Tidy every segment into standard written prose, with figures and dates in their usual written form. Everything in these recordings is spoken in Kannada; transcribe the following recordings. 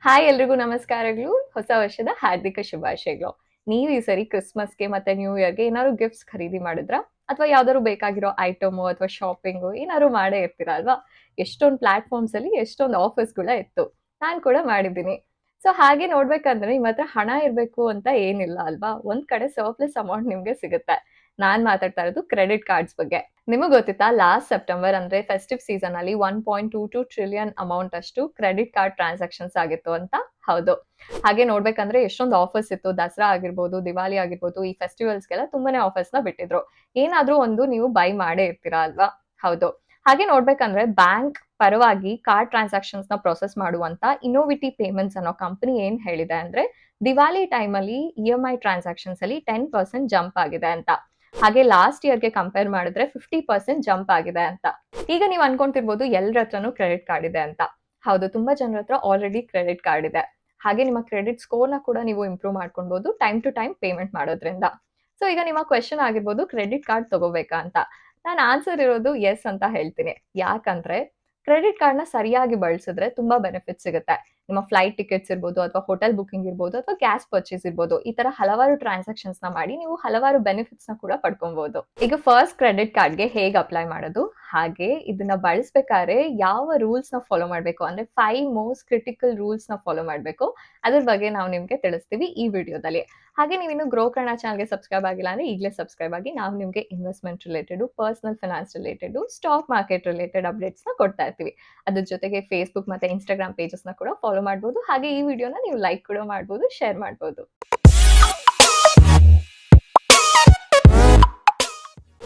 ಹಾಯ್ ಎಲ್ರಿಗೂ ನಮಸ್ಕಾರಗಳು. ಹೊಸ ವರ್ಷದ ಹಾರ್ದಿಕ ಶುಭಾಶಯಗಳು. ನೀವು ಈ ಸರಿ ಕ್ರಿಸ್ಮಸ್ಗೆ ಮತ್ತೆ ನ್ಯೂ ಇಯರ್ಗೆ ಏನಾದ್ರು ಗಿಫ್ಟ್ಸ್ ಖರೀದಿ ಮಾಡಿದ್ರಾ? ಅಥವಾ ಯಾವ್ದಾದ್ರು ಬೇಕಾಗಿರೋ ಐಟಮು ಅಥವಾ ಶಾಪಿಂಗು ಏನಾದ್ರು ಮಾಡೇ ಇರ್ತೀರಾ ಅಲ್ವಾ? ಎಷ್ಟೊಂದು ಪ್ಲಾಟ್ಫಾರ್ಮ್ಸ್ ಅಲ್ಲಿ ಎಷ್ಟೊಂದು ಆಫರ್ಸ್ಗಳ ಇತ್ತು. ನಾನ್ ಕೂಡ ಮಾಡಿದ್ದೀನಿ. ಸೊ ಹಾಗೆ ನೋಡ್ಬೇಕಂದ್ರೆ ನಿಮ್ಮ ಹತ್ರ ಹಣ ಇರ್ಬೇಕು ಅಂತ ಏನಿಲ್ಲ ಅಲ್ವಾ? ಒಂದ್ ಕಡೆ ಸರ್ಪ್ಲಸ್ ಅಮೌಂಟ್ ನಿಮ್ಗೆ ಸಿಗುತ್ತೆ. ನಾನ್ ಮಾತಾಡ್ತಾ ಇರೋದು ಕ್ರೆಡಿಟ್ ಕಾರ್ಡ್ಸ್ ಬಗ್ಗೆ. ನಿಮಗ್ ಗೊತ್ತಿತ್ತಾ ಲಾಸ್ಟ್ ಸೆಪ್ಟೆಂಬರ್ ಅಂದ್ರೆ ಫೆಸ್ಟಿವ್ ಸೀಸನ್ ಅಲ್ಲಿ 1.22 ಟ್ರಿಲಿಯನ್ ಅಮೌಂಟ್ ಅಷ್ಟು ಕ್ರೆಡಿಟ್ ಕಾರ್ಡ್ ಟ್ರಾನ್ಸಾಕ್ಷನ್ಸ್ ಆಗಿತ್ತು ಅಂತ? ಹೌದು. ಹಾಗೆ ನೋಡ್ಬೇಕಂದ್ರೆ ಎಷ್ಟೊಂದು ಆಫರ್ಸ್ ಇತ್ತು. ದಸರಾ ಆಗಿರ್ಬೋದು, ದಿವಾಲಿ ಆಗಿರ್ಬೋದು, ಈ ಫೆಸ್ಟಿವಲ್ಸ್ಗೆಲ್ಲ ತುಂಬಾನೇ ಆಫರ್ಸ್ ನ ಬಿಟ್ಟಿದ್ರು. ಏನಾದ್ರೂ ಒಂದು ನೀವು ಬೈ ಮಾಡೇ ಇರ್ತೀರಾ ಅಲ್ವಾ? ಹೌದು. ಹಾಗೆ ನೋಡ್ಬೇಕಂದ್ರೆ ಬ್ಯಾಂಕ್ ಪರವಾಗಿ ಕಾರ್ಡ್ ಟ್ರಾನ್ಸಾಕ್ಷನ್ಸ್ ನ ಪ್ರೊಸೆಸ್ ಮಾಡುವಂತ ಇನ್ನೋವಿಟಿ ಪೇಮೆಂಟ್ಸ್ ಅನ್ನೋ ಕಂಪನಿ ಏನ್ ಹೇಳಿದೆ ಅಂದ್ರೆ ದಿವಾಲಿ ಟೈಮ್ ಅಲ್ಲಿ EMI ಟ್ರಾನ್ಸಾಕ್ಷನ್ಸ್ ಅಲ್ಲಿ 10% ಜಂಪ್ ಆಗಿದೆ ಅಂತ. ಹಾಗೆ ಲಾಸ್ಟ್ ಇಯರ್ಗೆ ಕಂಪೇರ್ ಮಾಡಿದ್ರೆ 50% ಜಂಪ್ ಆಗಿದೆ ಅಂತ. ಈಗ ನೀವು ಅನ್ಕೊಂತಿರ್ಬೋದು ಎಲ್ಲರ ಹತ್ರನೂ ಕ್ರೆಡಿಟ್ ಕಾರ್ಡ್ ಇದೆ ಅಂತ. ಹೌದು, ತುಂಬಾ ಜನರ ಹತ್ರ ಆಲ್ರೆಡಿ ಕ್ರೆಡಿಟ್ ಕಾರ್ಡ್ ಇದೆ. ಹಾಗೆ ನಿಮ್ಮ ಕ್ರೆಡಿಟ್ ಸ್ಕೋರ್ ನ ಕೂಡ ನೀವು ಇಂಪ್ರೂವ್ ಮಾಡ್ಕೊಬಹುದು ಟೈಮ್ ಟು ಟೈಮ್ ಪೇಮೆಂಟ್ ಮಾಡೋದ್ರಿಂದ. ಸೊ ಈಗ ನಿಮ್ಮ ಕ್ವೆಶನ್ ಆಗಿರ್ಬೋದು ಕ್ರೆಡಿಟ್ ಕಾರ್ಡ್ ತಗೋಬೇಕಾ ಅಂತ. ನಾನು ಆನ್ಸರ್ ಇರೋದು ಎಸ್ ಅಂತ ಹೇಳ್ತೀನಿ. ಯಾಕಂದ್ರೆ ಕ್ರೆಡಿಟ್ ಕಾರ್ಡ್ ನ ಸರಿಯಾಗಿ ಬಳಸಿದ್ರೆ ತುಂಬಾ ಬೆನಿಫಿಟ್ ಸಿಗುತ್ತೆ. ನಿಮ್ಮ ಫ್ಲೈಟ್ ಟಿಕೆಟ್ಸ್ ಇರ್ಬೋದು ಅಥವಾ ಹೋಟೆಲ್ ಬುಕಿಂಗ್ ಇರ್ಬೋದು ಅಥವಾ ಗ್ಯಾಸ್ ಪರ್ಚೇಸ್ ಇರ್ಬೋದು, ಈ ತರ ಹಲವಾರು ಟ್ರಾನ್ಸಾಕ್ಷನ್ಸ್ ನ ಮಾಡಿ ನೀವು ಹಲವಾರು ಬೆನಿಫಿಟ್ಸ್ ನ ಕೂಡ ಪಡ್ಕೊಬಹುದು. ಈಗ ಫಸ್ಟ್ ಕ್ರೆಡಿಟ್ ಕಾರ್ಡ್ಗೆ ಹೇಗೆ ಅಪ್ಲೈ ಮಾಡೋದು, ಹಾಗೆ ಇದನ್ನ ಬಳಸಬೇಕಾದ್ರೆ ಯಾವ ರೂಲ್ಸ್ ನ ಫಾಲೋ ಮಾಡಬೇಕು ಅಂದ್ರೆ 5 ಮೋಸ್ಟ್ ಕ್ರಿಟಿಕಲ್ ರೂಲ್ಸ್ ನ ಫಾಲೋ ಮಾಡಬೇಕು. ಅದ್ರ ಬಗ್ಗೆ ನಾವು ನಿಮ್ಗೆ ತಿಳಿಸ್ತೀವಿ ಈ ವಿಡಿಯೋದಲ್ಲಿ. ಹಾಗೆ ನೀವು ಇನ್ನು ಗ್ರೋ ಕನ್ನಡ ಚಾನಲ್ಗೆ ಸಬ್ಸ್ಕ್ರೈಬ್ ಆಗಿಲ್ಲ ಅಂದ್ರೆ ಈಗಲೇ ಸಬ್ಸ್ಕ್ರೈಬ್ ಆಗಿ. ನಾವು ನಿಮ್ಗೆ investment related, personal finance related, stock market related updates ನ ಕೊಡ್ತಾ ಇರ್ತೀವಿ. ಅದ್ರ ಜೊತೆಗೆ ಫೇಸ್ಬುಕ್ ಮತ್ತೆ ಇನ್ಸ್ಟಾಗ್ರಾಮ್ ಪೇಜಸ್ ನ ಕೂಡ ಫಾಲೋ ಮಾಡಬಹುದು. ಹಾಗೆ ಈ ವಿಡಿಯೋನ ನೀವು ಲೈಕ್ ಕೂಡ ಮಾಡಬಹುದು, ಶೇರ್ ಮಾಡಬಹುದು.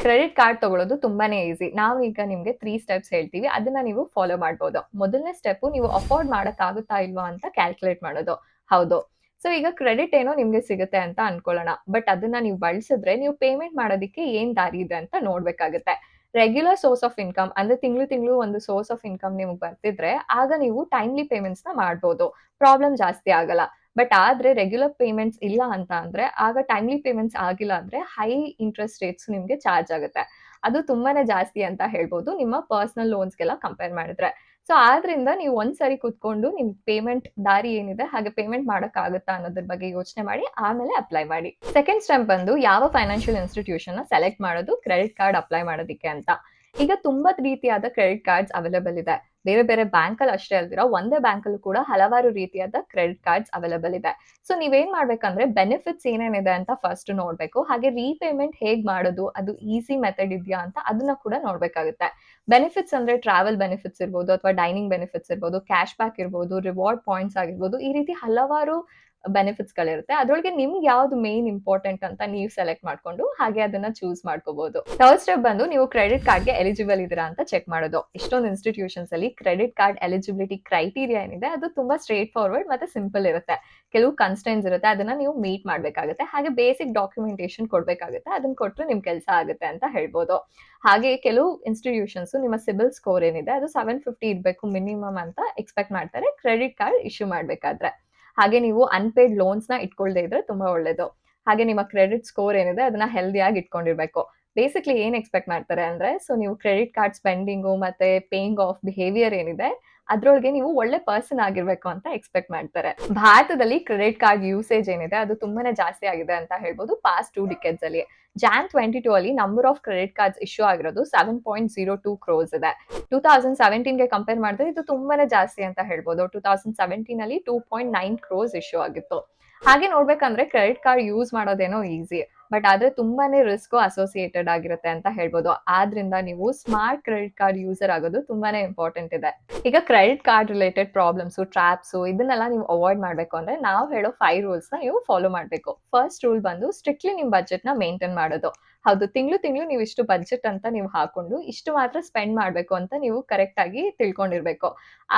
ಕ್ರೆಡಿಟ್ ಕಾರ್ಡ್ ತಗೊಳ್ಳೋದು ತುಂಬಾನೇ ಈಸಿ. ನಾವು ಈಗ ನಿಮ್ಗೆ 3 ಸ್ಟೆಪ್ಸ್ ಹೇಳ್ತೀವಿ, ಅದನ್ನ ನೀವು ಫಾಲೋ ಮಾಡಬಹುದು. ಮೊದಲನೇ ಸ್ಟೆಪ್ ನೀವು ಅಫೋರ್ಡ್ ಮಾಡಕ್ ಆಗುತ್ತಾ ಇಲ್ವಾ ಅಂತ ಕ್ಯಾಲ್ಕುಲೇಟ್ ಮಾಡೋದು. ಹೌದು. ಸೊ ಈಗ ಕ್ರೆಡಿಟ್ ಏನೋ ನಿಮ್ಗೆ ಸಿಗುತ್ತೆ ಅಂತ ಅನ್ಕೊಳ್ಳೋಣ, ಬಟ್ ಅದನ್ನ ನೀವು ಬಳಸಿದ್ರೆ ನೀವು ಪೇಮೆಂಟ್ ಮಾಡೋದಕ್ಕೆ ಏನ್ ದಾರಿ ಇದೆ ಅಂತ ನೋಡ್ಬೇಕಾಗುತ್ತೆ. ರೆಗ್ಯುಲರ್ ಸೋರ್ಸ್ ಆಫ್ ಇನ್ಕಮ್ ಅಂದ್ರೆ ತಿಂಗಳು ಒಂದು ಸೋರ್ಸ್ ಆಫ್ ಇನ್ಕಮ್ ನಿಮ್ಗೆ ಬರ್ತಿದ್ರೆ ಆಗ ನೀವು ಟೈಮ್ಲಿ ಪೇಮೆಂಟ್ಸ್ ನ ಮಾಡ್ಬೋದು, ಪ್ರಾಬ್ಲಮ್ ಜಾಸ್ತಿ ಆಗಲ್ಲ. ಬಟ್ ಆದ್ರೆ ರೆಗ್ಯುಲರ್ ಪೇಮೆಂಟ್ಸ್ ಇಲ್ಲ ಅಂತ ಅಂದ್ರೆ ಆಗ ಟೈಮ್ಲಿ ಪೇಮೆಂಟ್ಸ್ ಆಗಿಲ್ಲ ಅಂದ್ರೆ ಹೈ ಇಂಟ್ರೆಸ್ಟ್ ರೇಟ್ಸ್ ನಿಮ್ಗೆ ಚಾರ್ಜ್ ಆಗುತ್ತೆ. ಅದು ತುಂಬಾನೇ ಜಾಸ್ತಿ ಅಂತ ಹೇಳ್ಬೋದು ನಿಮ್ಮ ಪರ್ಸನಲ್ ಲೋನ್ಸ್ಗೆಲ್ಲ ಕಂಪೇರ್ ಮಾಡಿದ್ರೆ. ಸೊ ಆದ್ರಿಂದ ನೀವು ಒಂದ್ಸರಿ ಕುತ್ಕೊಂಡು ನಿಮ್ ಪೇಮೆಂಟ್ ದಾರಿ ಏನಿದೆ ಹಾಗೆ ಪೇಮೆಂಟ್ ಮಾಡಕ್ ಆಗುತ್ತಾ ಅನ್ನೋದ್ರ ಬಗ್ಗೆ ಯೋಚನೆ ಮಾಡಿ ಆಮೇಲೆ ಅಪ್ಲೈ ಮಾಡಿ. ಸೆಕೆಂಡ್ ಸ್ಟೆಪ್ ಬಂದು ಯಾವ ಫೈನಾನ್ಷಿಯಲ್ ಇನ್ಸ್ಟಿಟ್ಯೂಷನ್ ನ ಸೆಲೆಕ್ಟ್ ಮಾಡೋದು ಕ್ರೆಡಿಟ್ ಕಾರ್ಡ್ ಅಪ್ಲೈ ಮಾಡೋದಕ್ಕೆ ಅಂತ. ಈಗ ತುಂಬಾ ರೀತಿಯಾದ ಕ್ರೆಡಿಟ್ ಕಾರ್ಡ್ಸ್ ಅವೈಲೇಬಲ್ ಇದೆ. ಬೇರೆ ಬೇರೆ ಬ್ಯಾಂಕ್ ಅಲ್ಲಿ ಅಷ್ಟೇ ಅಲ್ದಿರ ಒಂದೇ ಬ್ಯಾಂಕ್ ಅಲ್ಲೂ ಕೂಡ ಹಲವಾರು ರೀತಿಯಾದ ಕ್ರೆಡಿಟ್ ಕಾರ್ಡ್ಸ್ ಅವೈಲೇಬಲ್ ಇದೆ. ಸೊ ನೀವೇನ್ ಮಾಡ್ಬೇಕಂದ್ರೆ ಬೆನಿಫಿಟ್ಸ್ ಏನೇನಿದೆ ಅಂತ ಫಸ್ಟ್ ನೋಡ್ಬೇಕು. ಹಾಗೆ ರೀಪೇಮೆಂಟ್ ಹೇಗ್ ಮಾಡೋದು, ಅದು ಈಸಿ ಮೆಥಡ್ ಇದೆಯಾ ಅಂತ ಅದನ್ನ ಕೂಡ ನೋಡ್ಬೇಕಾಗುತ್ತೆ. ಬೆನಿಫಿಟ್ಸ್ ಅಂದ್ರೆ ಟ್ರಾವೆಲ್ ಬೆನಿಫಿಟ್ಸ್ ಇರ್ಬೋದು ಅಥವಾ ಡೈನಿಂಗ್ ಬೆನಿಫಿಟ್ಸ್ ಇರ್ಬೋದು, ಕ್ಯಾಶ್ ಬ್ಯಾಕ್ ಇರ್ಬೋದು, ರಿವಾರ್ಡ್ ಪಾಯಿಂಟ್ಸ್ ಆಗಿರ್ಬೋದು, ಈ ರೀತಿ ಹಲವಾರು ಬೆನಿಫಿಟ್ಸ್ ಗಳಿರುತ್ತೆ. ಅದ್ರೊಳಗೆ ನಿಮ್ಗೆ ಯಾವ್ದು ಮೇನ್ ಇಂಪಾರ್ಟೆಂಟ್ ಅಂತ ನೀವು ಸೆಲೆಕ್ಟ್ ಮಾಡ್ಕೊಂಡು ಹಾಗೆ ಅದನ್ನ ಚೂಸ್ ಮಾಡ್ಕೋಬಹುದು. ಥರ್ಡ್ ಸ್ಟೆಪ್ ಬಂದು ನೀವು ಕ್ರೆಡಿಟ್ ಕಾರ್ಡ್ಗೆ ಎಲಿಜಿಬಲ್ ಇದೀರಾ ಅಂತ ಚೆಕ್ ಮಾಡೋದು. ಇಷ್ಟೊಂದು ಇನ್ಸ್ಟಿಟ್ಯೂಷನ್ಸ್ ಅಲ್ಲಿ ಕ್ರೆಡಿಟ್ ಕಾರ್ಡ್ ಎಲಿಜಿಬಿಲಿಟಿ ಕ್ರೈಟೀರಿಯಾ ಏನಿದೆ ಅದು ತುಂಬಾ ಸ್ಟ್ರೇಟ್ ಫಾರ್ವರ್ಡ್ ಮತ್ತೆ ಸಿಂಪಲ್ ಇರುತ್ತೆ. ಕೆಲವು ಕನ್ಸ್ಟೆಂಟ್ಸ್ ಇರುತ್ತೆ, ಅದನ್ನ ನೀವು ಮೀಟ್ ಮಾಡ್ಬೇಕಾಗುತ್ತೆ. ಹಾಗೆ ಬೇಸಿಕ್ ಡಾಕ್ಯುಮೆಂಟೇಶನ್ ಕೊಡ್ಬೇಕಾಗುತ್ತೆ, ಅದನ್ನ ಕೊಟ್ಟರೆ ನಿಮ್ ಕೆಲಸ ಆಗುತ್ತೆ ಅಂತ ಹೇಳ್ಬೋದು. ಹಾಗೆ ಕೆಲವು ಇನ್ಸ್ಟಿಟ್ಯೂಷನ್ಸ್ ನಿಮ್ಮ ಸಿಬಿಲ್ ಸ್ಕೋರ್ ಏನಿದೆ ಅದು 750 ಇರಬೇಕು ಮಿನಿಮಮ್ ಅಂತ ಎಕ್ಸ್ಪೆಕ್ಟ್ ಮಾಡ್ತಾರೆ ಕ್ರೆಡಿಟ್ ಕಾರ್ಡ್ ಇಶ್ಯೂ ಮಾಡ್ಬೇಕಾದ್ರೆ. ಹಾಗೆ ನೀವು ಅನ್ಪೇಡ್ ಲೋನ್ಸ್ ನ ಇಟ್ಕೊಳ್ದೇ ಇದ್ರೆ ತುಂಬಾ ಒಳ್ಳೇದು. ಹಾಗೆ ನಿಮ್ಮ ಕ್ರೆಡಿಟ್ ಸ್ಕೋರ್ ಏನಿದೆ ಅದನ್ನ ಹೆಲ್ದಿಯಾಗಿ ಇಟ್ಕೊಂಡಿರ್ಬೇಕು. ಬೇಸಿಕ್ಲಿ ಏನ್ ಎಕ್ಸ್ಪೆಕ್ಟ್ ಮಾಡ್ತಾರೆ ಅಂದ್ರೆ ಸೊ ನೀವು ಕ್ರೆಡಿಟ್ ಕಾರ್ಡ್ ಸ್ಪೆಂಡಿಂಗು ಮತ್ತೆ ಪೇಯಿಂಗ್ ಆಫ್ ಬಿಹೇವಿಯರ್ ಏನಿದೆ ಅದ್ರೊಳಗೆ ನೀವು ಒಳ್ಳೆ ಪರ್ಸನ್ ಆಗಿರ್ಬೇಕು ಅಂತ ಎಕ್ಸ್ಪೆಕ್ಟ್ ಮಾಡ್ತಾರೆ. ಭಾರತದಲ್ಲಿ ಕ್ರೆಡಿಟ್ ಕಾರ್ಡ್ ಯೂಸೇಜ್ ಏನಿದೆ ಅದು ತುಂಬಾನೇ ಜಾಸ್ತಿ ಆಗಿದೆ ಅಂತ ಹೇಳ್ಬೋದು ಪಾಸ್ಟ್ 2 ಡಿಕೆಡ್ಸ್ ಅಲ್ಲಿ. ಜಾನ್ 22 ಅಲ್ಲಿ number of credit cards issue ಆಗಿರೋದು 7.02 ಕ್ರೋರ್ಸ್ ಇದೆ. 2017ಗೆ ಕಂಪೇರ್ ಮಾಡಿದ್ರೆ ಇದು ತುಂಬಾನೇ ಜಾಸ್ತಿ ಅಂತ ಹೇಳ್ಬೋದು. 2017 ಅಲ್ಲಿ 2.9 ಕ್ರೋರ್ಸ್ ಇಶ್ಯೂ ಆಗಿತ್ತು. ಹಾಗೆ ನೋಡ್ಬೇಕಂದ್ರೆ ಕ್ರೆಡಿಟ್ ಕಾರ್ಡ್ ಯೂಸ್ ಮಾಡೋದೇನೋ ಈಸಿ, ಬಟ್ ಆದ್ರೆ ತುಂಬಾನೇ ರಿಸ್ಕ್ ಅಸೋಸಿಯೇಟೆಡ್ ಆಗಿರುತ್ತೆ ಅಂತ ಹೇಳ್ಬೋದು. ಆದ್ರಿಂದ ನೀವು ಸ್ಮಾರ್ಟ್ ಕ್ರೆಡಿಟ್ ಕಾರ್ಡ್ ಯೂಸರ್ ಆಗೋದು ತುಂಬಾನೇ ಇಂಪಾರ್ಟೆಂಟ್ ಇದೆ. ಈಗ credit card related problems, traps ಇದನ್ನೆಲ್ಲ ನೀವು ಅವಾಯ್ಡ್ ಮಾಡ್ಬೇಕು ಅಂದ್ರೆ ನಾವು ಹೇಳೋ 5 ರೂಲ್ಸ್ ನ ನೀವು ಫಾಲೋ ಮಾಡ್ಬೇಕು. ಫಸ್ಟ್ ರೂಲ್ ಬಂದು ಸ್ಟ್ರಿಕ್ಟ್ಲಿ ನಿಮ್ ಬಜೆಟ್ ನ ಮೇಂಟೈನ್ ಮಾಡೋದು. ಹೌದು, ತಿಂಗಳು ನೀವು ಇಷ್ಟು ಬಜೆಟ್ ಅಂತ ನೀವು ಹಾಕೊಂಡು ಇಷ್ಟು ಮಾತ್ರ ಸ್ಪೆಂಡ್ ಮಾಡ್ಬೇಕು ಅಂತ ನೀವು ಕರೆಕ್ಟ್ ಆಗಿ ತಿಳ್ಕೊಂಡಿರ್ಬೇಕು.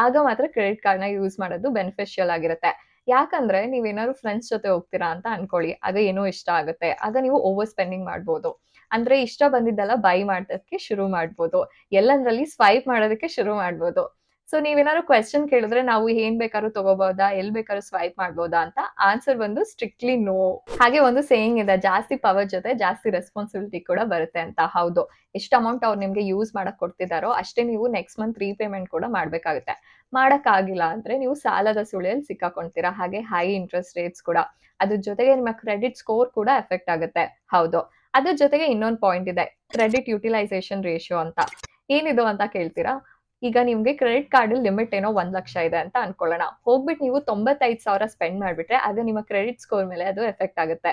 ಆಗ ಮಾತ್ರ ಕ್ರೆಡಿಟ್ ಕಾರ್ಡ್ ನ ಯೂಸ್ ಮಾಡೋದು ಬೆನಿಫಿಷಿಯಲ್ ಆಗಿರುತ್ತೆ. ಯಾಕಂದ್ರೆ ನೀವೇನಾದ್ರು ಫ್ರೆಂಡ್ಸ್ ಜೊತೆ ಹೋಗ್ತೀರಾ ಅಂತ ಅನ್ಕೊಳ್ಳಿ, ಆಗ ಏನೋ ಇಷ್ಟ ಆಗುತ್ತೆ, ಆಗ ನೀವು ಓವರ್ ಸ್ಪೆಂಡಿಂಗ್ ಮಾಡ್ಬೋದು. ಅಂದ್ರೆ ಇಷ್ಟ ಬಂದಿದ್ದೆಲ್ಲ ಬೈ ಮಾಡೋದಕ್ಕೆ ಶುರು ಮಾಡ್ಬೋದು, ಎಲ್ಲಂದ್ರಲ್ಲಿ ಸ್ವೈಪ್ ಮಾಡೋದಕ್ಕೆ ಶುರು ಮಾಡ್ಬೋದು. ಸೊ ನೀವೇನಾದ್ರು ಕ್ವೆಶ್ಚನ್ ಕೇಳಿದ್ರೆ ನಾವು ಏನ್ ಬೇಕಾದ್ರೂ ತಗೋಬಹುದಾ, ಎಲ್ ಬೇಕಾದ್ರೂ ಸ್ವೈಪ್ ಮಾಡ್ಬೋದಾ ಅಂತ ಆನ್ಸರ್ ಬಂದು ಸ್ಟ್ರಿಕ್ಟ್ಲಿ ನೋ. ಹಾಗೆ ಒಂದು ಸೇಯಿಂಗ್ ಇದೆ, ಜಾಸ್ತಿ ಪವರ್ ಜೊತೆ ಜಾಸ್ತಿ ರೆಸ್ಪಾನ್ಸಿಬಿಲಿಟಿ ಕೂಡ ಬರುತ್ತೆ ಅಂತ. ಹೌದು, ಎಷ್ಟು ಅಮೌಂಟ್ ಅವ್ರು ನಿಮ್ಗೆ ಯೂಸ್ ಮಾಡಕ್ ಕೊಡ್ತಿದಾರೋ ಅಷ್ಟೇ ನೀವು ನೆಕ್ಸ್ಟ್ ಮಂತ್ ರೀಪೇಮೆಂಟ್ ಕೂಡ ಮಾಡ್ಬೇಕಾಗುತ್ತೆ. ಮಾಡಕ್ಕಾಗಿಲ್ಲ ಅಂದ್ರೆ ನೀವು ಸಾಲದ ಸುಳಿಯಲ್ಲಿ ಸಿಕ್ಕಾಕೊಂತೀರಾ. ಹಾಗೆ ಹೈ ಇಂಟ್ರೆಸ್ಟ್ ರೇಟ್ಸ್ ಕೂಡ, ಅದ್ರ ಜೊತೆಗೆ ನಿಮ್ಮ ಕ್ರೆಡಿಟ್ ಸ್ಕೋರ್ ಕೂಡ ಎಫೆಕ್ಟ್ ಆಗುತ್ತೆ. ಹೌದು, ಅದ್ರ ಜೊತೆಗೆ ಇನ್ನೊಂದು ಪಾಯಿಂಟ್ ಇದೆ, ಕ್ರೆಡಿಟ್ ಯುಟಿಲೈಸೇಷನ್ ರೇಷಿಯೋ ಅಂತ. ಏನಿದು ಅಂತ ಕೇಳ್ತೀರಾ? ಈಗ ನಿಮ್ಗೆ ಕ್ರೆಡಿಟ್ ಕಾರ್ಡ್ ಲಿಮಿಟ್ ಏನೋ 1,00,000 ಇದೆ ಅಂತ ಅನ್ಕೊಳ್ಳೋಣ. ಹೋಗ್ಬಿಟ್ಟು ನೀವು 95,000 ಸ್ಪೆಂಡ್ ಮಾಡ್ಬಿಟ್ರೆ ಆಗ ನಿಮ್ಮ ಕ್ರೆಡಿಟ್ ಸ್ಕೋರ್ ಮೇಲೆ ಅದು ಎಫೆಕ್ಟ್ ಆಗುತ್ತೆ.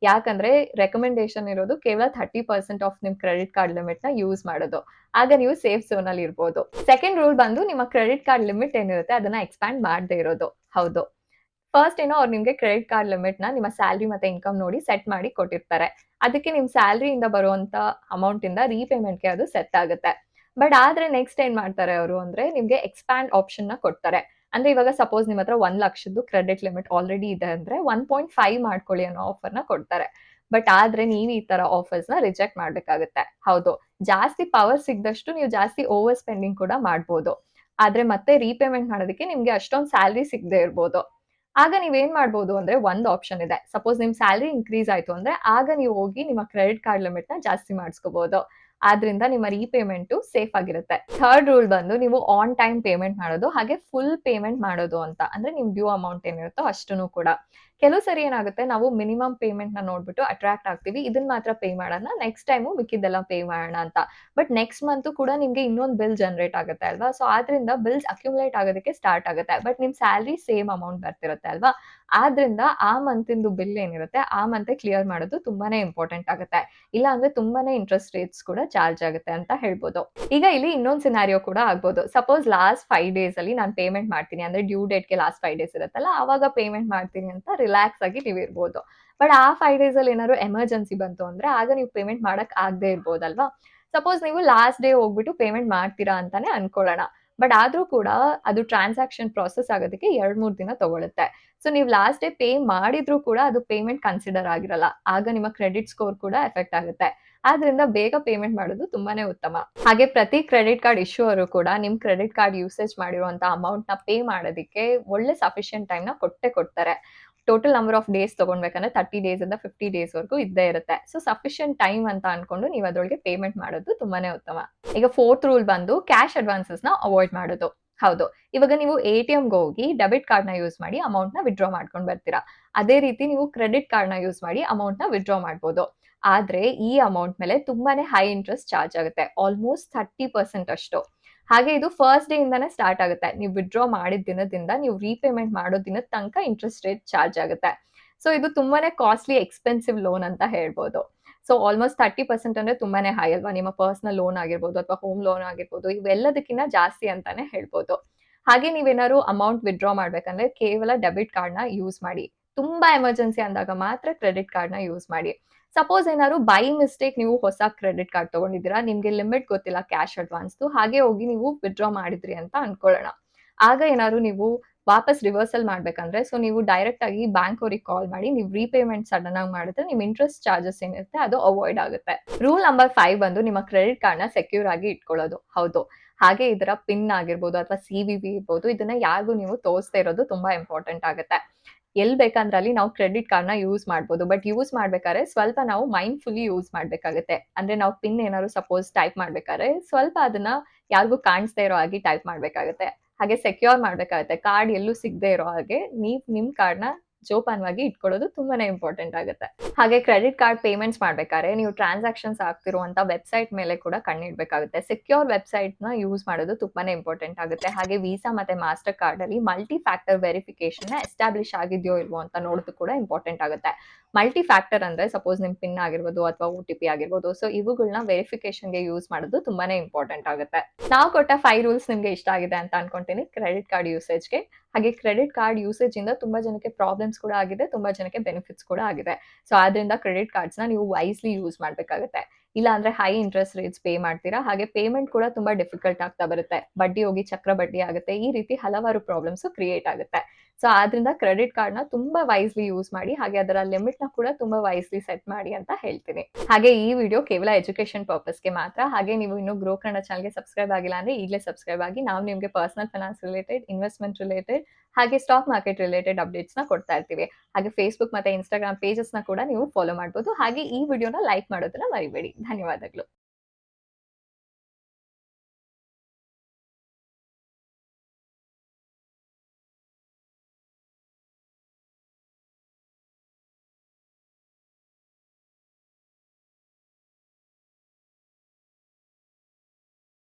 ಯಾಕಂದ್ರೆ ರೆಕಮೆಂಡೇಶನ್ ಇರೋದು ಕೇವಲ 30% ಆಫ್ ನಿಮ್ ಕ್ರೆಡಿಟ್ ಕಾರ್ಡ್ ಲಿಮಿಟ್ ನ ಯೂಸ್ ಮಾಡೋದು. ಆಗ ನೀವು ಸೇಫ್ ಝೋನ್ ಅಲ್ಲಿ ಇರ್ಬೋದು. ಸೆಕೆಂಡ್ ರೂಲ್ ಬಂದು ನಿಮ್ಮ ಕ್ರೆಡಿಟ್ ಕಾರ್ಡ್ ಲಿಮಿಟ್ ಏನಿರುತ್ತೆ ಅದನ್ನ ಎಕ್ಸ್ಪ್ಯಾಂಡ್ ಮಾಡದೇ ಇರೋದು. ಹೌದು, ಫಸ್ಟ್ ಏನೋ ಅವ್ರು ನಿಮ್ಗೆ ಕ್ರೆಡಿಟ್ ಕಾರ್ಡ್ ಲಿಮಿಟ್ ನ ನಿಮ್ಮ ಸ್ಯಾಲರಿ ಮತ್ತೆ ಇನ್ಕಮ್ ನೋಡಿ ಸೆಟ್ ಮಾಡಿ ಕೊಟ್ಟಿರ್ತಾರೆ. ಅದಕ್ಕೆ ನಿಮ್ ಸ್ಯಾಲರಿಯಿಂದ ಬರುವಂತ ಅಮೌಂಟ್ ಇಂದ ರೀಪೇಮೆಂಟ್ಗೆ ಅದು ಸೆಟ್ ಆಗುತ್ತೆ. ಬಟ್ ಆದ್ರೆ ನೆಕ್ಸ್ಟ್ ಏನ್ ಮಾಡ್ತಾರೆ ಅವರು ಅಂದ್ರೆ ನಿಮ್ಗೆ ಎಕ್ಸ್ಪ್ಯಾಂಡ್ ಆಪ್ಷನ್ ನ ಕೊಡ್ತಾರೆ. ಅಂದ್ರೆ ಇವಾಗ ಸಪೋಸ್ ನಿಮ್ ಹತ್ರ 1,00,000 ಕ್ರೆಡಿಟ್ ಲಿಮಿಟ್ ಆಲ್ರೆಡಿ ಇದೆ ಅಂದ್ರೆ 1.5 ಮಾಡ್ಕೊಳ್ಳಿ ಅನ್ನೋ ಆಫರ್ ನ ಕೊಡ್ತಾರೆ. ಬಟ್ ಆದ್ರೆ ನೀವು ಈ ತರ ಆಫರ್ಸ್ ನ ರಿಜೆಕ್ಟ್ ಮಾಡ್ಬೇಕಾಗುತ್ತೆ. ಹೌದು, ಜಾಸ್ತಿ ಪವರ್ ಸಿಗ್ದಷ್ಟು ನೀವು ಜಾಸ್ತಿ ಓವರ್ ಸ್ಪೆಂಡಿಂಗ್ ಕೂಡ ಮಾಡ್ಬೋದು. ಆದ್ರೆ ಮತ್ತೆ ರೀಪೇಮೆಂಟ್ ಮಾಡೋದಕ್ಕೆ ನಿಮ್ಗೆ ಅಷ್ಟೊಂದು ಸ್ಯಾಲರಿ ಸಿಗದೆ ಇರ್ಬೋದು. ಆಗ ನೀವೇನ್ ಮಾಡ್ಬೋದು ಅಂದ್ರೆ ಒಂದು ಆಪ್ಷನ್ ಇದೆ. ಸಪೋಸ್ ನಿಮ್ ಸ್ಯಾಲರಿ ಇನ್ಕ್ರೀಸ್ ಆಯ್ತು ಅಂದ್ರೆ ಆಗ ನೀವು ಹೋಗಿ ನಿಮ್ಮ ಕ್ರೆಡಿಟ್ ಕಾರ್ಡ್ ಲಿಮಿಟ್ ನ ಜಾಸ್ತಿ ಮಾಡಿಸ್ಕೋಬಹುದು. ಆದ್ರಿಂದ ನಿಮ್ಮ ರೀಪೇಮೆಂಟ್ ಸೇಫ್ ಆಗಿರುತ್ತೆ. ಥರ್ಡ್ ರೂಲ್ ಬಂದು ನೀವು ಆನ್ ಟೈಮ್ ಪೇಮೆಂಟ್ ಮಾಡೋದು, ಹಾಗೆ ಫುಲ್ ಪೇಮೆಂಟ್ ಮಾಡೋದು ಅಂತ. ಅಂದ್ರೆ ನಿಮ್ ಡ್ಯೂ ಅಮೌಂಟ್ ಏನಿರುತ್ತೋ ಅಷ್ಟನ್ನು ಕೂಡ. ಕೆಲವು ಸರಿ ಏನಾಗುತ್ತೆ, ನಾವು ಮಿನಿಮಮ್ ಪೇಮೆಂಟ್ ನ ನೋಡ್ಬಿಟ್ಟು ಅಟ್ರಾಕ್ಟ್ ಆಗ್ತೀವಿ, ಇದನ್ನ ಮಾತ್ರ ಪೇ ಮಾಡೋಣ, ನೆಕ್ಸ್ಟ್ ಟೈಮು ಮಿಕ್ಕಿದ್ದೆಲ್ಲ ಪೇ ಮಾಡೋಣ ಅಂತ. ಬಟ್ ನೆಕ್ಸ್ಟ್ ಮಂತ್ ಕೂಡ ನಿಮ್ಗೆ ಇನ್ನೊಂದು ಬಿಲ್ ಜನರೇಟ್ ಆಗುತ್ತೆ ಅಲ್ವಾ? ಸೊ ಆದ್ರಿಂದ ಬಿಲ್ಸ್ ಅಕ್ಯುಮುಲೇಟ್ ಆಗೋದಕ್ಕೆ ಸ್ಟಾರ್ಟ್ ಆಗುತ್ತೆ. ಬಟ್ ನಿಮ್ ಸ್ಯಾಲರಿ ಸೇಮ್ ಅಮೌಂಟ್ ಬರ್ತಿರುತ್ತೆ ಅಲ್ವಾ? ಆದ್ರಿಂದ ಆ ಮಂತಿಂದು ಬಿಲ್ ಏನಿರುತ್ತೆ ಆ ಮಂತೆ ಕ್ಲಿಯರ್ ಮಾಡೋದು ತುಂಬಾನೇ ಇಂಪಾರ್ಟೆಂಟ್ ಆಗುತ್ತೆ. ಇಲ್ಲ ಅಂದ್ರೆ ತುಂಬಾನೇ ಇಂಟ್ರೆಸ್ಟ್ ರೇಟ್ಸ್ ಕೂಡ ಚಾರ್ಜ್ ಆಗುತ್ತೆ ಅಂತ ಹೇಳ್ಬೋದು. ಈಗ ಇಲ್ಲಿ ಇನ್ನೊಂದು ಸಿನಾರಿಯೋ ಕೂಡ ಆಗ್ಬೋದು. ಸಪೋಸ್ ಲಾಸ್ಟ್ 5 ಡೇಸ್ ಅಲ್ಲಿ ನಾನು ಪೇಮೆಂಟ್ ಮಾಡ್ತೀನಿ, ಅಂದ್ರೆ ಡ್ಯೂ ಡೇಟ್ಗೆ ಲಾಸ್ಟ್ 5 ಡೇಸ್ ಇರುತ್ತಲ್ಲ, ಅವಾಗ ಪೇಮೆಂಟ್ ಮಾಡ್ತೀನಿ ಅಂತ ರಿಲ್ಯಾಕ್ಸ್ ಆಗಿ ನೀವು ಇರ್ಬೋದು. ಬಟ್ ಆ 5 ಡೇಸ್ ಅಲ್ಲಿ ಏನಾದ್ರು ಎಮರ್ಜೆನ್ಸಿ ಬಂತು ಅಂದ್ರೆ ಆಗ ನೀವು ಪೇಮೆಂಟ್ ಮಾಡಕ್ ಆಗದೆ ಇರ್ಬೋದಲ್ವಾ? ಸಪೋಸ್ ನೀವು ಲಾಸ್ಟ್ ಡೇ ಹೋಗ್ಬಿಟ್ಟು ಪೇಮೆಂಟ್ ಮಾಡ್ತೀರಾ ಅಂತಾನೆ ಅನ್ಕೊಳ್ಳೋಣ. ಬಟ್ ಆದ್ರೂ ಕೂಡ ಅದು ಟ್ರಾನ್ಸಾಕ್ಷನ್ ಪ್ರಾಸೆಸ್ ಆಗೋದಕ್ಕೆ 2-3 ದಿನ ತಗೊಳುತ್ತೆ. ಸೊ ನೀವು ಲಾಸ್ಟ್ ಡೇ ಪೇ ಮಾಡಿದ್ರು ಕೂಡ ಅದು ಪೇಮೆಂಟ್ ಕನ್ಸಿಡರ್ ಆಗಿರಲ್ಲ. ಆಗ ನಿಮ್ಮ ಕ್ರೆಡಿಟ್ ಸ್ಕೋರ್ ಕೂಡ ಎಫೆಕ್ಟ್ ಆಗುತ್ತೆ. ಆದ್ರಿಂದ ಬೇಗ ಪೇಮೆಂಟ್ ಮಾಡೋದು ತುಂಬಾನೇ ಉತ್ತಮ. ಹಾಗೆ ಪ್ರತಿ ಕ್ರೆಡಿಟ್ ಕಾರ್ಡ್ ಇಶ್ಯೂವರು ಕೂಡ ನಿಮ್ ಕ್ರೆಡಿಟ್ ಕಾರ್ಡ್ ಯೂಸೇಜ್ ಮಾಡಿರುವಂತ ಅಮೌಂಟ್ ನ ಪೇ ಮಾಡೋದಕ್ಕೆ ಒಳ್ಳೆ ಸಫಿಷಿಯಂಟ್ ಟೈಮ್ ನ ಕೊಡ್ತಾರೆ. ಟೋಟಲ್ ನಂಬರ್ ಆಫ್ ಡೇಸ್ ತಗೊಂಡ್ಬೇಕಂದ್ರೆ 30 ಡೇಸ್ ಇಂದ 50 ಡೇಸ್ ವರೆಗೂ ಇದ್ದೇ ಇರುತ್ತೆ. ಸೊ ಸಫಿಷಿಯಂಟ್ ಟೈಮ್ ಅಂತ ಅನ್ಕೊಂಡು ನೀವು ಅದ್ರೊಳಗೆ ಪೇಮೆಂಟ್ ಮಾಡೋದು ತುಂಬಾನೇ ಉತ್ತಮ. ಈಗ ಫೋರ್ತ್ ರೂಲ್ ಬಂದು ಕ್ಯಾಶ್ ಅಡ್ವಾನ್ಸಸ್ ನ ಅವಾಯ್ಡ್ ಮಾಡೋದು. ಹೌದು, ಇವಾಗ ನೀವು ಎಟಿಎಂಗೆ ಹೋಗಿ ಡೆಬಿಟ್ ಕಾರ್ಡ್ ನ ಯೂಸ್ ಮಾಡಿ ಅಮೌಂಟ್ ನ ವಿಡ್ರಾ ಮಾಡ್ಕೊಂಡು ಬರ್ತೀರಾ. ಅದೇ ರೀತಿ ನೀವು ಕ್ರೆಡಿಟ್ ಕಾರ್ಡ್ ನ ಯೂಸ್ ಮಾಡಿ ಅಮೌಂಟ್ ನ ವಿಡ್ರಾ ಮಾಡ್ಬೋದು. ಆದ್ರೆ ಈ ಅಮೌಂಟ್ ಮೇಲೆ ತುಂಬಾನೇ ಹೈ ಇಂಟ್ರೆಸ್ಟ್ ಚಾರ್ಜ್ ಆಗುತ್ತೆ, ಆಲ್ಮೋಸ್ಟ್ 30% ಅಷ್ಟು. ಹಾಗೆ ಇದು ಫಸ್ಟ್ ಡೇ ಇಂದಾನೇ ಸ್ಟಾರ್ಟ್ ಆಗುತ್ತೆ. ನೀವು ವಿಡ್ರಾ ಮಾಡಿದ ದಿನದಿಂದ ನೀವು ರೀಪೇಮೆಂಟ್ ಮಾಡೋ ದಿನದ ತನಕ ಇಂಟ್ರೆಸ್ಟ್ ರೇಟ್ ಚಾರ್ಜ್ ಆಗುತ್ತೆ. ಸೊ ಇದು ತುಂಬಾನೇ ಕಾಸ್ಟ್ಲಿ ಎಕ್ಸ್ಪೆನ್ಸಿವ್ ಲೋನ್ ಅಂತ ಹೇಳ್ಬೋದು. ಸೊ ಆಲ್ಮೋಸ್ಟ್ 30% ಅಂದ್ರೆ ತುಂಬಾನೇ ಹೈ ಅಲ್ವಾ? ನಿಮ್ಮ ಪರ್ಸನಲ್ ಲೋನ್ ಆಗಿರ್ಬೋದು ಅಥವಾ ಹೋಮ್ ಲೋನ್ ಆಗಿರ್ಬೋದು, ಇವೆಲ್ಲದಕ್ಕಿಂತ ಜಾಸ್ತಿ ಅಂತಾನೆ ಹೇಳ್ಬೋದು. ಹಾಗೆ ನೀವೇನಾದ್ರು ಅಮೌಂಟ್ ವಿಡ್ರಾ ಮಾಡ್ಬೇಕಂದ್ರೆ ಕೇವಲ ಡೆಬಿಟ್ ಕಾರ್ಡ್ ನ ಯೂಸ್ ಮಾಡಿ. ತುಂಬಾ ಎಮರ್ಜೆನ್ಸಿ ಅಂದಾಗ ಮಾತ್ರ ಕ್ರೆಡಿಟ್ ಕಾರ್ಡ್ ನ ಯೂಸ್ ಮಾಡಿ. ಸಪೋಸ್ ಏನಾದ್ರು ಬೈ ಮಿಸ್ಟೇಕ್ ನೀವು ಹೊಸ ಕ್ರೆಡಿಟ್ ಕಾರ್ಡ್ ತಗೊಂಡಿದ್ದೀರಾ, ನಿಮ್ಗೆ ಲಿಮಿಟ್ ಗೊತ್ತಿಲ್ಲ ಕ್ಯಾಶ್ ಅಡ್ವಾನ್ಸ್ದು, ಹಾಗೆ ಹೋಗಿ ನೀವು ವಿಡ್ರಾ ಮಾಡಿದ್ರಿ ಅಂತ ಅನ್ಕೊಳ್ಳೋಣ. ಆಗ ಏನಾದ್ರು ನೀವು ವಾಪಸ್ ರಿವರ್ಸಲ್ ಮಾಡ್ಬೇಕಂದ್ರೆ ಸೊ ನೀವು ಡೈರೆಕ್ಟ್ ಆಗಿ ಬ್ಯಾಂಕ್ ಅವ್ರಿಗೆ ಕಾಲ್ ಮಾಡಿ ನೀವು ರೀಪೇಮೆಂಟ್ ಸಡನ್ ಆಗಿ ಮಾಡಿದ್ರೆ ನಿಮ್ ಇಂಟ್ರೆಸ್ಟ್ ಚಾರ್ಜಸ್ ಏನಿರುತ್ತೆ ಅದು ಅವಾಯ್ಡ್ ಆಗುತ್ತೆ. ರೂಲ್ ನಂಬರ್ 5 ಬಂದು ನಿಮ್ಮ ಕ್ರೆಡಿಟ್ ಕಾರ್ಡ್ ನ ಸೆಕ್ಯೂರ್ ಆಗಿ ಇಟ್ಕೊಳ್ಳೋದು. ಹೌದು, ಹಾಗೆ ಇದರ ಪಿನ್ ಆಗಿರ್ಬೋದು ಅಥವಾ CVV ಇರ್ಬೋದು, ಇದನ್ನ ಯಾರಿಗೂ ನೀವು ತೋರಿಸದೇ ಇರೋದು ತುಂಬಾ ಇಂಪಾರ್ಟೆಂಟ್ ಆಗುತ್ತೆ. ಎಲ್ ಬೇಕಂದ್ರೆ ಅಲ್ಲಿ ನಾವು ಕ್ರೆಡಿಟ್ ಕಾರ್ಡ್ ನ ಯೂಸ್ ಮಾಡ್ಬೋದು. ಬಟ್ ಯೂಸ್ ಮಾಡ್ಬೇಕಾದ್ರೆ ಸ್ವಲ್ಪ ನಾವು ಮೈಂಡ್ಫುಲಿ ಯೂಸ್ ಮಾಡ್ಬೇಕಾಗುತ್ತೆ. ಅಂದ್ರೆ ನಾವು ಪಿನ್ ಏನಾದ್ರು ಸಪೋಸ್ ಟೈಪ್ ಮಾಡ್ಬೇಕಾದ್ರೆ ಸ್ವಲ್ಪ ಅದನ್ನ ಯಾರಿಗೂ ಕಾಣಿಸ್ದೇ ಇರೋ ಹಾಗೆ ಟೈಪ್ ಮಾಡ್ಬೇಕಾಗುತ್ತೆ. ಹಾಗೆ ಸೆಕ್ಯೂರ್ ಮಾಡ್ಬೇಕಾಗುತ್ತೆ. ಕಾರ್ಡ್ ಎಲ್ಲೂ ಸಿಗದೆ ಇರೋ ಹಾಗೆ ನೀವ್ ನಿಮ್ ಕಾರ್ಡ್ ನ ಜೋಪಾನವಾಗಿ ಇಟ್ಕೊಳ್ಳೋದು ತುಂಬಾನೇ ಇಂಪಾರ್ಟೆಂಟ್ ಆಗುತ್ತೆ. ಹಾಗೆ ಕ್ರೆಡಿಟ್ ಕಾರ್ಡ್ ಪೇಮೆಂಟ್ಸ್ ಮಾಡ್ಬೇಕಾದ್ರೆ ನೀವು ಟ್ರಾನ್ಸಾಕ್ಷನ್ಸ್ ಆಗ್ತಿರುವಂತ ವೆಬ್ಸೈಟ್ ಮೇಲೆ ಕೂಡ ಕಣ್ಣಿಡ್ಬೇಕಾಗುತ್ತೆ. ಸೆಕ್ಯೂರ್ ವೆಬ್ಸೈಟ್ ನ ಯೂಸ್ ಮಾಡೋದು ತುಂಬಾನೇ ಇಂಪಾರ್ಟೆಂಟ್ ಆಗುತ್ತೆ. ಹಾಗೆ ವೀಸಾ ಮತ್ತೆ ಮಾಸ್ಟರ್ ಕಾರ್ಡ್ ಅಲ್ಲಿ ಮಲ್ಟಿ ಫ್ಯಾಕ್ಟರ್ ವೆರಿಫಿಕೇಶನ್ ಎಸ್ಟಾಬ್ಲಿಷ್ ಆಗಿದೆಯೋ ಇಲ್ವೋ ಅಂತ ನೋಡೋದು ಕೂಡ ಇಂಪಾರ್ಟೆಂಟ್ ಆಗುತ್ತೆ. ಮಲ್ಟಿ ಫ್ಯಾಕ್ಟರ್ ಅಂದ್ರೆ ಸಪೋಸ್ ನಿಮ್ ಪಿನ್ ಆಗಿರ್ಬೋದು ಅಥವಾ OTP ಆಗಿರ್ಬೋದು, ಸೊ ಇವುಗಳನ್ನ ವೆರಿಫಿಕೇಶನ್ಗೆ ಯೂಸ್ ಮಾಡೋದು ತುಂಬಾನೇ ಇಂಪಾರ್ಟೆಂಟ್ ಆಗುತ್ತೆ. ನಾವು ಕೊಟ್ಟ 5 ರೂಲ್ಸ್ ನಿಮ್ಗೆ ಇಷ್ಟ ಆಗಿದೆ ಅಂತ ಅನ್ಕೊಂತೀನಿ ಕ್ರೆಡಿಟ್ ಕಾರ್ಡ್ ಯೂಸೇಜ್ಗೆ. ಹಾಗೆ ಕ್ರೆಡಿಟ್ ಕಾರ್ಡ್ ಯೂಸೇಜ್ ಇಂದ ತುಂಬಾ ಜನಕ್ಕೆ ಪ್ರಾಬ್ಲಮ್ಸ್ ಕೂಡ ಆಗಿದೆ, ತುಂಬಾ ಜನಕ್ಕೆ ಬೆನಿಫಿಟ್ಸ್ ಕೂಡ ಆಗಿದೆ. ಸೊ ಆದ್ರಿಂದ ಕ್ರೆಡಿಟ್ ಕಾರ್ಡ್ಸ್ ನ ನೀವು ವೈಸ್ಲಿ ಯೂಸ್ ಮಾಡ್ಬೇಕಾಗುತ್ತೆ. ಇಲ್ಲ ಅಂದ್ರೆ ಹೈ ಇಂಟ್ರೆಸ್ಟ್ ರೇಟ್ಸ್ ಪೇ ಮಾಡ್ತೀರಾ, ಹಾಗೆ ಪೇಮೆಂಟ್ ಕೂಡ ತುಂಬಾ ಡಿಫಿಕಲ್ಟ್ ಆಗ್ತಾ ಬರುತ್ತೆ. ಬಡ್ಡಿ ಹೋಗಿ ಚಕ್ರ ಬಡ್ಡಿ ಆಗುತ್ತೆ, ಈ ರೀತಿ ಹಲವಾರು ಪ್ರಾಬ್ಲಮ್ಸ್ ಕ್ರಿಯೇಟ್ ಆಗುತ್ತೆ. ಸೊ ಆದ್ರಿಂದ ಕ್ರೆಡಿಟ್ ಕಾರ್ಡ್‌ನ ತುಂಬಾ ವೈಸ್ಲಿ ಯೂಸ್ ಮಾಡಿ. ಹಾಗೆ ಅದರ ಲಿಮಿಟ್‌ನ ಕೂಡ ತುಂಬಾ ವೈಸ್ಲಿ ಸೆಟ್ ಮಾಡಿ ಅಂತ ಹೇಳ್ತೀನಿ. ಹಾಗೆ ಈ ವಿಡಿಯೋ ಕೇವಲ ಎಜುಕೇಷನ್ ಪರ್ಪಸ್‌ಗೆ ಮಾತ್ರ. ಹಾಗೆ ನೀವು ಇನ್ನೂ ಗ್ರೋ ಕನ್ನಡ ಚಾನಲ್‌ಗೆ ಸಬ್ಸ್ಕ್ರೈಬ್ ಆಗಿಲ್ಲ ಅಂದ್ರೆ ಈಗಲೇ ಸಬ್ಸ್ಕ್ರೈಬ್ ಆಗಿ. ನಾವು ನಿಮ್ಗೆ personal finance related, investment related ಹಾಗೆ ಸ್ಟಾಕ್ ಮಾರ್ಕೆಟ್ ರಿಲೇಟೆಡ್ ಅಪ್ಡೇಟ್ಸ್‌ನ ಕೊಡ್ತಾ ಇರ್ತೀವಿ. ಹಾಗೆ ಫೇಸ್‌ಬುಕ್ ಮತ್ತೆ ಇನ್‌ಸ್ಟಾಗ್ರಾಮ್ ಪೇಜಸ್‌ನ ಕೂಡ ನೀವು ಫಾಲೋ ಮಾಡ್ಬೋದು. ಹಾಗೆ ಈ ವಿಡಿಯೋನ ಲೈಕ್ ಮಾಡೋದನ್ನ ಮರಿಬೇಡಿ. ಧನ್ಯವಾದಗಳು.